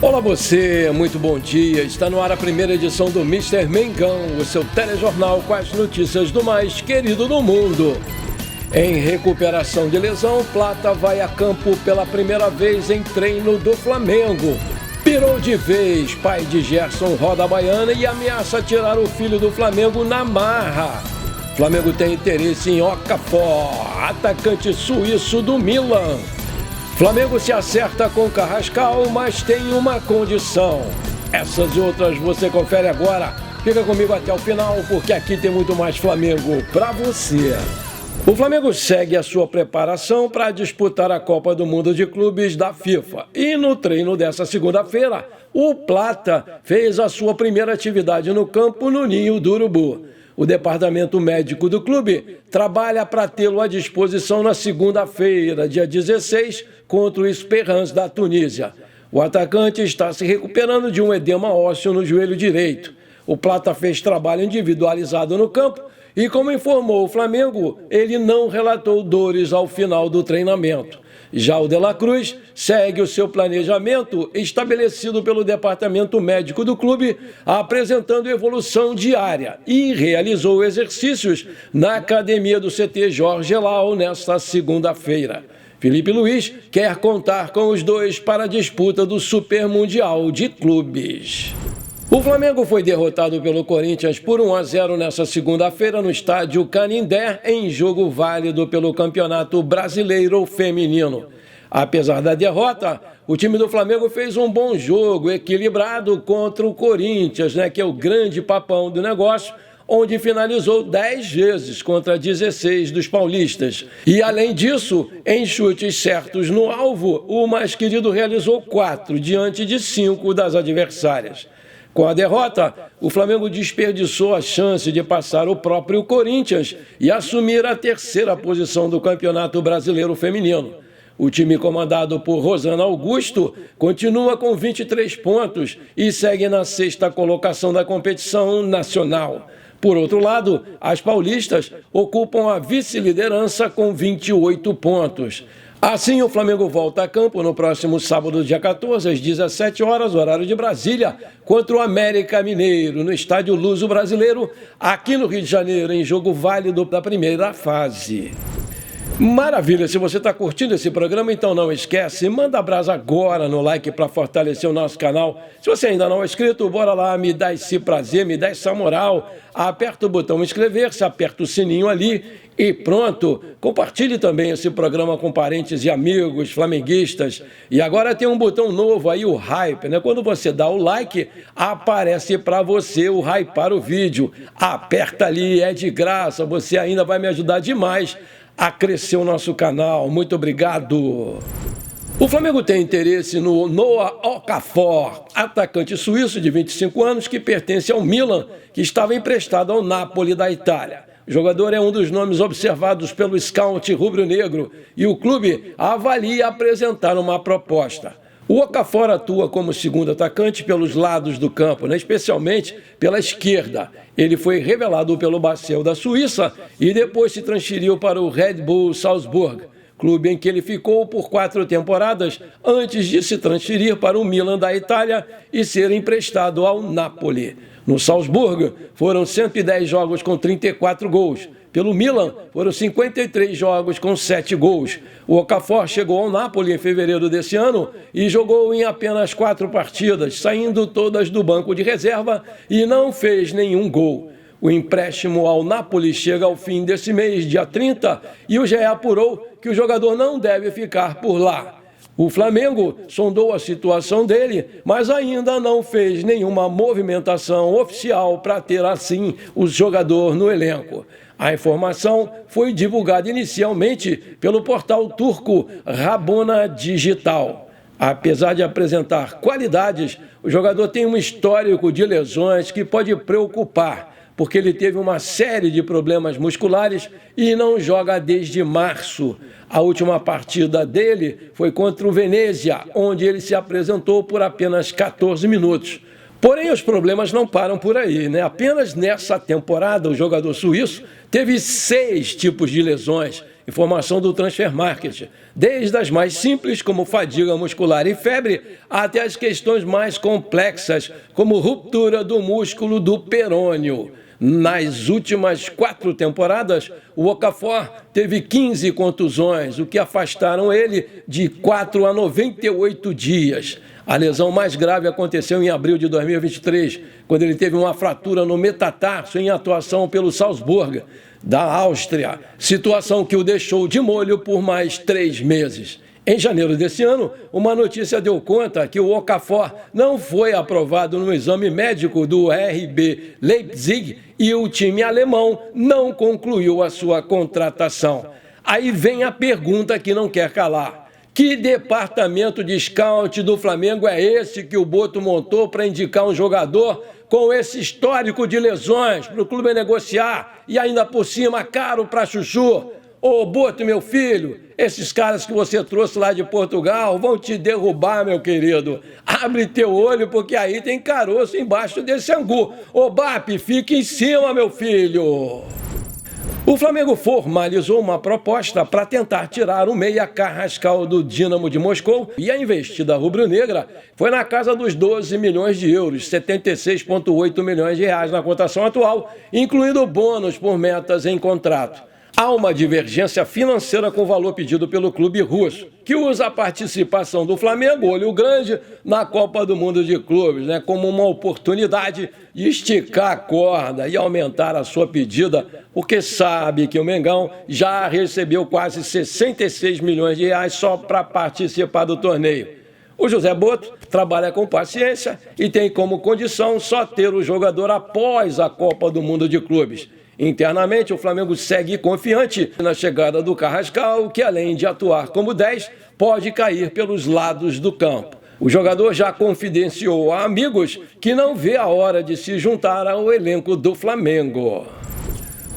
Olá você, muito bom dia. Está no ar a primeira edição do Mr. Mengão, o seu telejornal com as notícias do mais querido do mundo. Em recuperação de lesão, Plata vai a campo pela primeira vez em treino do Flamengo. Pirou de vez, pai de Gerson roda a baiana e ameaça tirar o filho do Flamengo na marra. Flamengo tem interesse em Okafor, atacante suíço do Milan. Flamengo se acerta com Carrascal, mas tem uma condição. Essas e outras você confere agora. Fica comigo até o final, porque aqui tem muito mais Flamengo para você. O Flamengo segue a sua preparação para disputar a Copa do Mundo de Clubes da FIFA. E no treino dessa segunda-feira, o Plata fez a sua primeira atividade no campo no Ninho do Urubu. O departamento médico do clube trabalha para tê-lo à disposição na segunda-feira, dia 16, contra o Esperance da Tunísia. O atacante está se recuperando de um edema ósseo no joelho direito. O Plata fez trabalho individualizado no campo e, como informou o Flamengo, ele não relatou dores ao final do treinamento. Já o De La Cruz segue o seu planejamento estabelecido pelo departamento médico do clube, apresentando evolução diária e realizou exercícios na academia do CT Jorge Lau nesta segunda-feira. Felipe Luiz quer contar com os dois para a disputa do Super Mundial de Clubes. O Flamengo foi derrotado pelo Corinthians por 1-0 nesta segunda-feira no estádio Canindé, em jogo válido pelo Campeonato Brasileiro Feminino. Apesar da derrota, o time do Flamengo fez um bom jogo, equilibrado contra o Corinthians, que é o grande papão do negócio, onde finalizou 10 vezes contra 16 dos paulistas. E, além disso, em chutes certos no alvo, o mais querido realizou 4 diante de 5 das adversárias. Com a derrota, o Flamengo desperdiçou a chance de passar o próprio Corinthians e assumir a terceira posição do Campeonato Brasileiro Feminino. O time comandado por Rosana Augusto continua com 23 pontos e segue na 6ª colocação da competição nacional. Por outro lado, as paulistas ocupam a vice-liderança com 28 pontos. Assim, o Flamengo volta a campo no próximo sábado, dia 14, às 17 horas, horário de Brasília, contra o América Mineiro, no Estádio Luso Brasileiro, aqui no Rio de Janeiro, em jogo válido da primeira fase. Maravilha, se você está curtindo esse programa, então não esquece, manda brasa agora no like para fortalecer o nosso canal. Se você ainda não é inscrito, bora lá, me dá esse prazer, me dá essa moral. Aperta o botão inscrever-se, aperta o sininho ali e pronto. Compartilhe também esse programa com parentes e amigos flamenguistas. E agora tem um botão novo aí, o hype, Quando você dá o like, aparece para você o hypar o vídeo. Aperta ali, é de graça, você ainda vai me ajudar demais a crescer o nosso canal. Muito obrigado. O Flamengo tem interesse no Noah Okafor, atacante suíço de 25 anos que pertence ao Milan, que estava emprestado ao Napoli da Itália. O jogador é um dos nomes observados pelo scout rubro-negro e o clube avalia apresentar uma proposta. O Okafor atua como segundo atacante pelos lados do campo, especialmente pela esquerda. Ele foi revelado pelo Basel da Suíça e depois se transferiu para o Red Bull Salzburg, clube em que ele ficou por 4 temporadas antes de se transferir para o Milan da Itália e ser emprestado ao Napoli. No Salzburg, foram 110 jogos com 34 gols. Pelo Milan, foram 53 jogos com 7 gols. O Okafor chegou ao Napoli em fevereiro desse ano e jogou em apenas 4 partidas, saindo todas do banco de reserva e não fez nenhum gol. O empréstimo ao Napoli chega ao fim desse mês, dia 30, e o GE apurou que o jogador não deve ficar por lá. O Flamengo sondou a situação dele, mas ainda não fez nenhuma movimentação oficial para ter, assim, o jogador no elenco. A informação foi divulgada inicialmente pelo portal turco Rabona Digital. Apesar de apresentar qualidades, o jogador tem um histórico de lesões que pode preocupar, porque ele teve uma série de problemas musculares e não joga desde março. A última partida dele foi contra o Venezia, onde ele se apresentou por apenas 14 minutos. Porém, os problemas não param por aí, Apenas nessa temporada, o jogador suíço teve 6 tipos de lesões Informação do Transfer Market. Desde as mais simples, como fadiga muscular e febre, até as questões mais complexas, como ruptura do músculo do perônio. Nas últimas 4 temporadas, o Okafor teve 15 contusões, o que afastaram ele de 4 a 98 dias. A lesão mais grave aconteceu em abril de 2023, quando ele teve uma fratura no metatarso em atuação pelo Salzburg, da Áustria, situação que o deixou de molho por mais 3 meses. Em janeiro desse ano, uma notícia deu conta que o Okafor não foi aprovado no exame médico do RB Leipzig e o time alemão não concluiu a sua contratação. Aí vem a pergunta que não quer calar. Que departamento de scout do Flamengo é esse que o Boto montou para indicar um jogador com esse histórico de lesões para o clube negociar e ainda por cima caro para chuchu? Ô, Boto, meu filho, esses caras que você trouxe lá de Portugal vão te derrubar, meu querido. Abre teu olho, porque aí tem caroço embaixo desse angu. Ô, Bap, fica em cima, meu filho. O Flamengo formalizou uma proposta para tentar tirar o meia Carrascal do Dínamo de Moscou e a investida rubro-negra foi na casa dos 12 milhões de euros, 76,8 milhões de reais na cotação atual, incluindo bônus por metas em contrato. Há uma divergência financeira com o valor pedido pelo clube russo, que usa a participação do Flamengo, olho grande, na Copa do Mundo de Clubes, como uma oportunidade de esticar a corda e aumentar a sua pedida, porque sabe que o Mengão já recebeu quase 66 milhões de reais só para participar do torneio. O José Boto trabalha com paciência e tem como condição só ter o jogador após a Copa do Mundo de Clubes. Internamente, o Flamengo segue confiante na chegada do Carrascal, que além de atuar como 10, pode cair pelos lados do campo. O jogador já confidenciou a amigos que não vê a hora de se juntar ao elenco do Flamengo.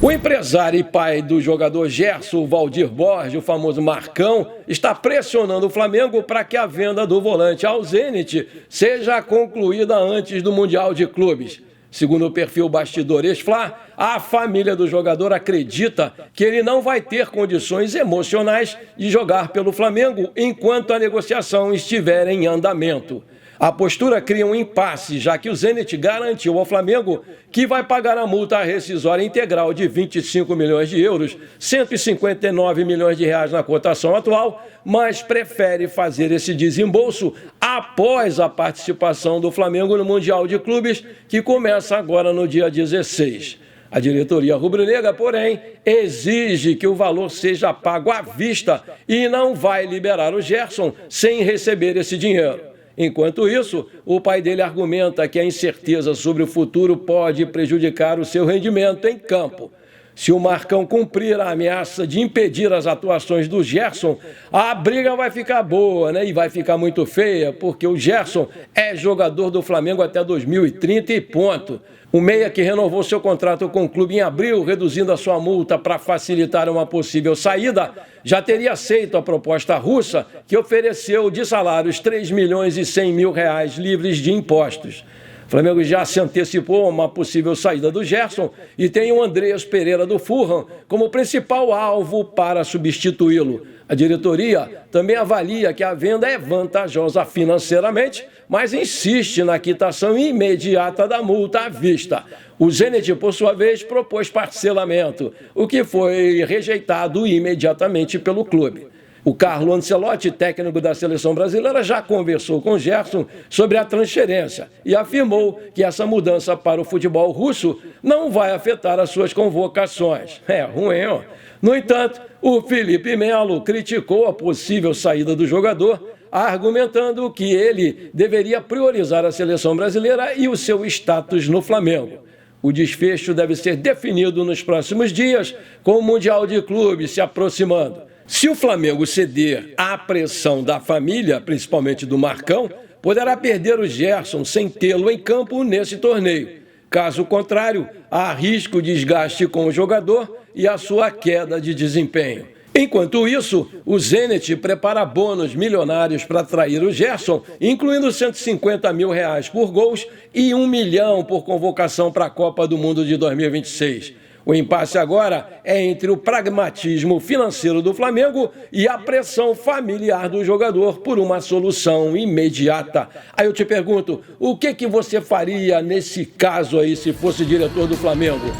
O empresário e pai do jogador Gerson, Valdir Borges, o famoso Marcão, está pressionando o Flamengo para que a venda do volante ao Zenit seja concluída antes do Mundial de Clubes. Segundo o perfil Bastidores Fla, a família do jogador acredita que ele não vai ter condições emocionais de jogar pelo Flamengo enquanto a negociação estiver em andamento. A postura cria um impasse, já que o Zenit garantiu ao Flamengo que vai pagar a multa rescisória integral de 25 milhões de euros, 159 milhões de reais na cotação atual, mas prefere fazer esse desembolso após a participação do Flamengo no Mundial de Clubes, que começa agora no dia 16. A diretoria rubro-negra, porém, exige que o valor seja pago à vista e não vai liberar o Gerson sem receber esse dinheiro. Enquanto isso, o pai dele argumenta que a incerteza sobre o futuro pode prejudicar o seu rendimento em campo. Se o Marcão cumprir a ameaça de impedir as atuações do Gerson, a briga vai ficar boa, e vai ficar muito feia, porque o Gerson é jogador do Flamengo até 2030 e ponto. O meia que renovou seu contrato com o clube em abril, reduzindo a sua multa para facilitar uma possível saída, já teria aceito a proposta russa, que ofereceu de salários 3 milhões e 100 mil reais livres de impostos. O Flamengo já se antecipou a uma possível saída do Gerson e tem o Andreas Pereira do Fulham como principal alvo para substituí-lo. A diretoria também avalia que a venda é vantajosa financeiramente, mas insiste na quitação imediata da multa à vista. O Zenit, por sua vez, propôs parcelamento, o que foi rejeitado imediatamente pelo clube. O Carlo Ancelotti, técnico da seleção brasileira, já conversou com Gerson sobre a transferência e afirmou que essa mudança para o futebol russo não vai afetar as suas convocações. É ruim, ó. No entanto, o Felipe Melo criticou a possível saída do jogador, argumentando que ele deveria priorizar a seleção brasileira e o seu status no Flamengo. O desfecho deve ser definido nos próximos dias, com o Mundial de Clubes se aproximando. Se o Flamengo ceder à pressão da família, principalmente do Marcão, poderá perder o Gerson sem tê-lo em campo nesse torneio. Caso contrário, há risco de desgaste com o jogador e a sua queda de desempenho. Enquanto isso, o Zenit prepara bônus milionários para atrair o Gerson, incluindo 150 mil reais por gols e 1 milhão por convocação para a Copa do Mundo de 2026. O impasse agora é entre o pragmatismo financeiro do Flamengo e a pressão familiar do jogador por uma solução imediata. Aí eu te pergunto, o que você faria nesse caso aí se fosse diretor do Flamengo?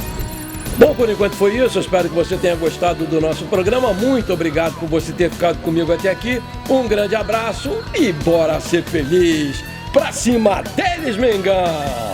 Bom, por enquanto foi isso. Eu espero que você tenha gostado do nosso programa. Muito obrigado por você ter ficado comigo até aqui. Um grande abraço e bora ser feliz. Pra cima deles, Mengão!